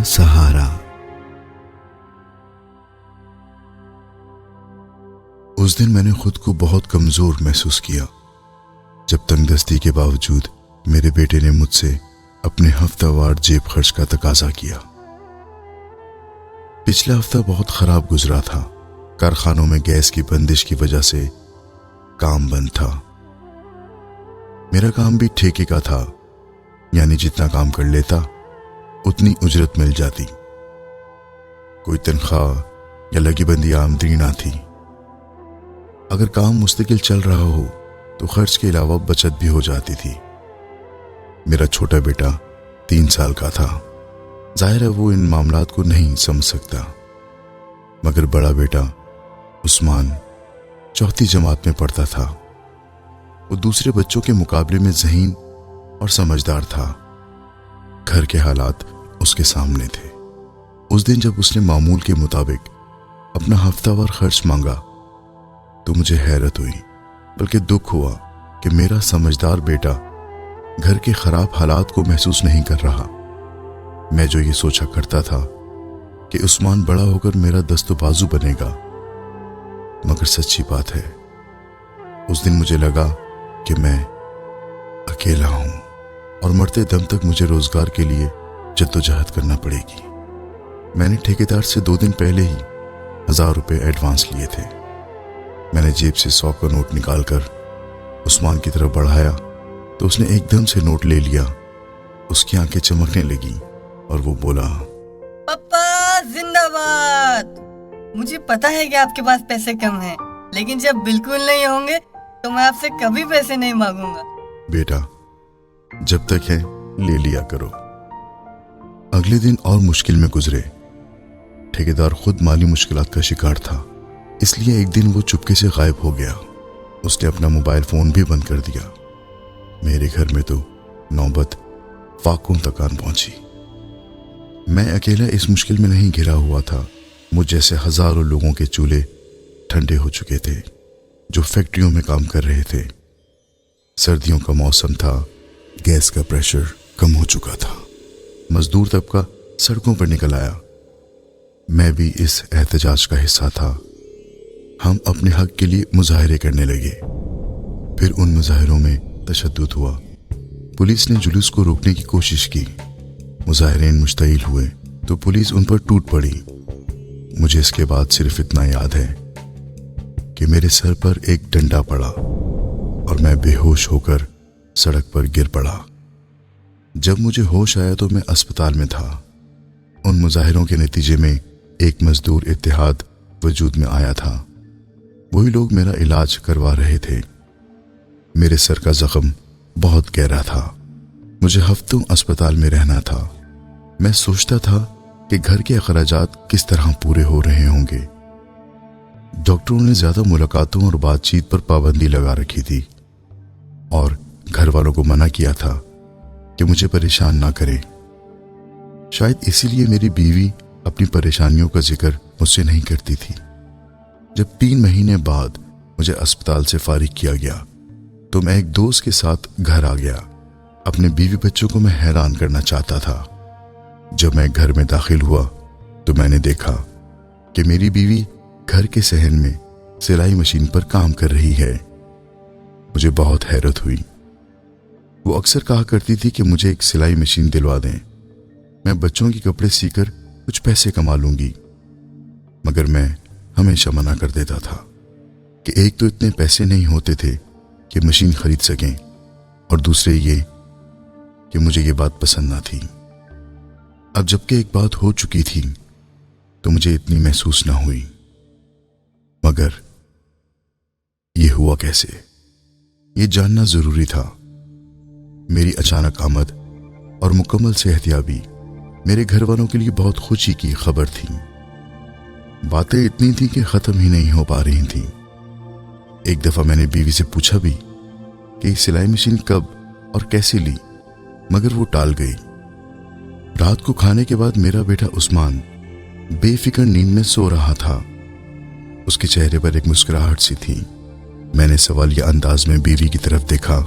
सहारा। उस दिन मैंने खुद को बहुत कमजोर महसूस किया जब तंगदस्ती के बावजूद मेरे बेटे ने मुझसे अपने हफ्तावार जेब खर्च का तकाजा किया। पिछला हफ्ता बहुत खराब गुजरा था। कारखानों में गैस की बंदिश की वजह से काम बंद था। मेरा काम भी ठेके का था, यानी जितना काम कर लेता उतनी उजरत मिल जाती। कोई तनख्वाह या लगी बंदी आमदनी ना थी। अगर काम मुस्तकिल चल रहा हो तो खर्च के अलावा बचत भी हो जाती थी। मेरा छोटा बेटा 3 साल का था। जाहिर है वो इन मामलात को नहीं समझ सकता, मगर बड़ा बेटा उस्मान 4th जमात में पढ़ता था। वो दूसरे बच्चों के मुकाबले में ज़हीन और समझदार था। घर के हालात उसके सामने थे। उस दिन जब उसने मामूल के मुताबिक अपना हफ्तावार खर्च मांगा तो मुझे हैरत हुई, बल्कि दुख हुआ कि मेरा समझदार बेटा घर के खराब हालात को महसूस नहीं कर रहा। मैं जो ये सोचा करता था कि उस्मान बड़ा होकर मेरा दस्तबाजू बनेगा, मगर सच्ची बात है उस दिन मुझे लगा कि मैं अकेला हूं और मरते दम तक मुझे रोजगार के लिए जद्दोजहद करना पड़ेगी। मैंने ठेकेदार से 2 दिन पहले ही 1000 रुपए एडवांस लिए थे। मैंने जेब से 100 का नोट निकालकर उस्मान की तरफ बढ़ाया तो उसने एकदम से नोट ले लिया। उसकी आंखें चमकने लगी और वो बोला, पापा जिंदाबाद। मुझे पता है कि आपके पास पैसे कम हैं, लेकिन जब बिल्कुल नहीं होंगे तो मैं आपसे कभी पैसे नहीं मांगूंगा। बेटा जब तक है ले लिया करो। अगले दिन और मुश्किल में गुजरे। ठेकेदार खुद माली मुश्किलात का शिकार था, इसलिए एक दिन वो चुपके से गायब हो गया। उसने अपना मोबाइल फोन भी बंद कर दिया। मेरे घर में तो नौबत फाकुन तक आन पहुंची। मैं अकेला इस मुश्किल में नहीं घिरा हुआ था। मुझ जैसे हजारों लोगों के चूल्हे ठंडे हो चुके थे जो फैक्ट्रियों में काम कर रहे थे। सर्दियों का मौसम था, गैस का प्रेशर कम हो चुका था। मजदूर तबका सड़कों पर निकल आया। मैं भी इस एहतजाज का हिस्सा था। हम अपने हक के लिए मुजाहरे करने लगे। फिर उन मुजाहरों में तशद्दुद हुआ। पुलिस ने जुलूस को रोकने की कोशिश की। मुजाहिरीन मुश्तइल हुए तो पुलिस उन पर टूट पड़ी। मुझे इसके बाद सिर्फ इतना याद है कि मेरे सर पर एक डंडा पड़ा और मैं बेहोश होकर सड़क पर गिर पड़ा। जब मुझे होश आया तो मैं अस्पताल में था। उन मुजाहिरों के नतीजे में एक मजदूर इत्तेहाद वजूद में आया था। वही लोग मेरा इलाज करवा रहे थे। मेरे सर का जख्म बहुत गहरा था। मुझे हफ्तों अस्पताल में रहना था। मैं सोचता था कि घर के अखराजात किस तरह पूरे हो रहे होंगे। डॉक्टरों ने ज्यादा मुलाकातों और बातचीत पर पाबंदी लगा रखी थी और घर वालों को मना किया था कि मुझे परेशान ना करें। शायद इसीलिए मेरी बीवी अपनी परेशानियों का जिक्र मुझसे नहीं करती थी। जब 3 महीने बाद मुझे अस्पताल से फारिग किया गया तो मैं एक दोस्त के साथ घर आ गया। अपने बीवी बच्चों को मैं हैरान करना चाहता था। जब मैं घर में दाखिल हुआ तो मैंने देखा कि मेरी बीवी घर के सहन में सिलाई मशीन पर काम कर रही है। मुझे बहुत हैरत हुई। वो अक्सर कहा करती थी कि मुझे एक सिलाई मशीन दिलवा दें, मैं बच्चों के कपड़े सीकर कुछ पैसे कमा लूंगी। मगर मैं हमेशा मना कर देता था कि एक तो इतने पैसे नहीं होते थे कि मशीन खरीद सकें, और दूसरे ये कि मुझे ये बात पसंद ना थी। अब जबकि एक बात हो चुकी थी तो मुझे इतनी महसूस ना हुई। मगर ये हुआ कैसे, ये जानना जरूरी था। मेरी अचानक आमद और मुकम्मल सेहतयाबी मेरे घर वालों के लिए बहुत खुशी की खबर थी। बातें इतनी थी कि खत्म ही नहीं हो पा रही थी। एक दफा मैंने बीवी से पूछा भी कि सिलाई मशीन कब और कैसे ली, मगर वो टाल गई। रात को खाने के बाद मेरा बेटा उस्मान बेफिक्र नींद में सो रहा था। उसके चेहरे पर एक मुस्कुराहट सी थी। मैंने सवालिया अंदाज में बीवी की तरफ देखा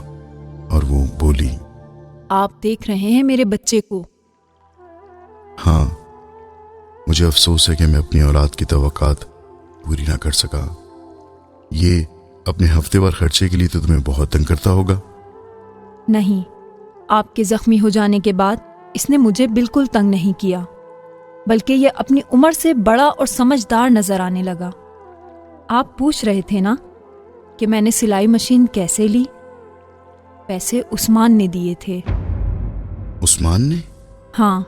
और वो बोली, आप देख रहे हैं मेरे बच्चे को? हाँ, مجھے افسوس ہے کہ میں اپنی اولاد کی توقعات پوری نہ کر سکا۔ یہ اپنے ہفتے وار خرچے کے لیے تو تمہیں بہت تنگ کرتا ہوگا۔ نہیں، آپ کے زخمی ہو جانے کے بعد اس نے مجھے بالکل تنگ نہیں کیا، بلکہ یہ اپنی عمر سے بڑا اور سمجھدار نظر آنے لگا۔ آپ پوچھ رہے تھے نا کہ میں نے سلائی مشین کیسے لی؟ پیسے عثمان نے دیے تھے۔ عثمان نے؟ ہاں،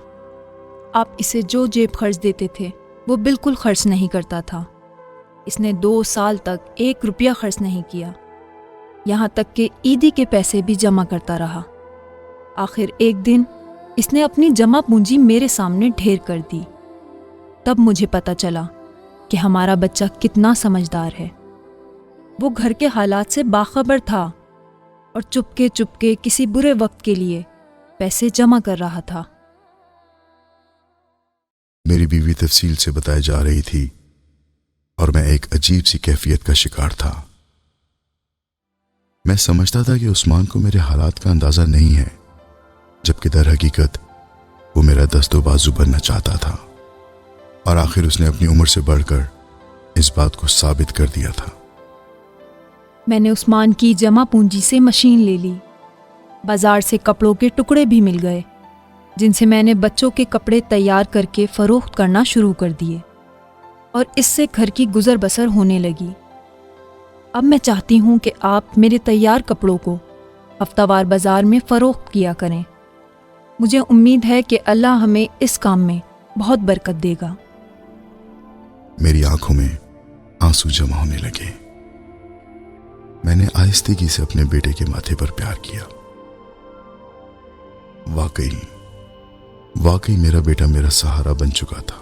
آپ اسے جو جیب خرچ دیتے تھے وہ بالکل خرچ نہیں کرتا تھا۔ اس نے 2 سال تک 1 روپیہ خرچ نہیں کیا، یہاں تک کہ عیدی کے پیسے بھی جمع کرتا رہا۔ آخر ایک دن اس نے اپنی جمع پونجی میرے سامنے ڈھیر کر دی۔ تب مجھے پتہ چلا کہ ہمارا بچہ کتنا سمجھدار ہے۔ وہ گھر کے حالات سے باخبر تھا اور چپکے چپکے کسی برے وقت کے لیے پیسے جمع کر رہا تھا۔ میری بیوی تفصیل سے بتائی جا رہی تھی اور میں ایک عجیب سی کیفیت کا شکار تھا۔ میں سمجھتا تھا کہ عثمان کو میرے حالات کا اندازہ نہیں ہے، جبکہ در حقیقت وہ میرا دست و بازو بننا چاہتا تھا، اور آخر اس نے اپنی عمر سے بڑھ کر اس بات کو ثابت کر دیا تھا۔ میں نے عثمان کی جمع پونجی سے مشین لے لی۔ بازار سے کپڑوں کے ٹکڑے بھی مل گئے، جن سے میں نے بچوں کے کپڑے تیار کر کے فروخت کرنا شروع کر دیے، اور اس سے گھر کی گزر بسر ہونے لگی۔ اب میں چاہتی ہوں کہ آپ میرے تیار کپڑوں کو ہفتہ وار بازار میں فروخت کیا کریں۔ مجھے امید ہے کہ اللہ ہمیں اس کام میں بہت برکت دے گا۔ میری آنکھوں میں آنسو جمع ہونے لگے۔ میں نے آہستگی سے اپنے بیٹے کے ماتھے پر پیار کیا۔ واقعی میرا بیٹا میرا سہارا بن چکا تھا۔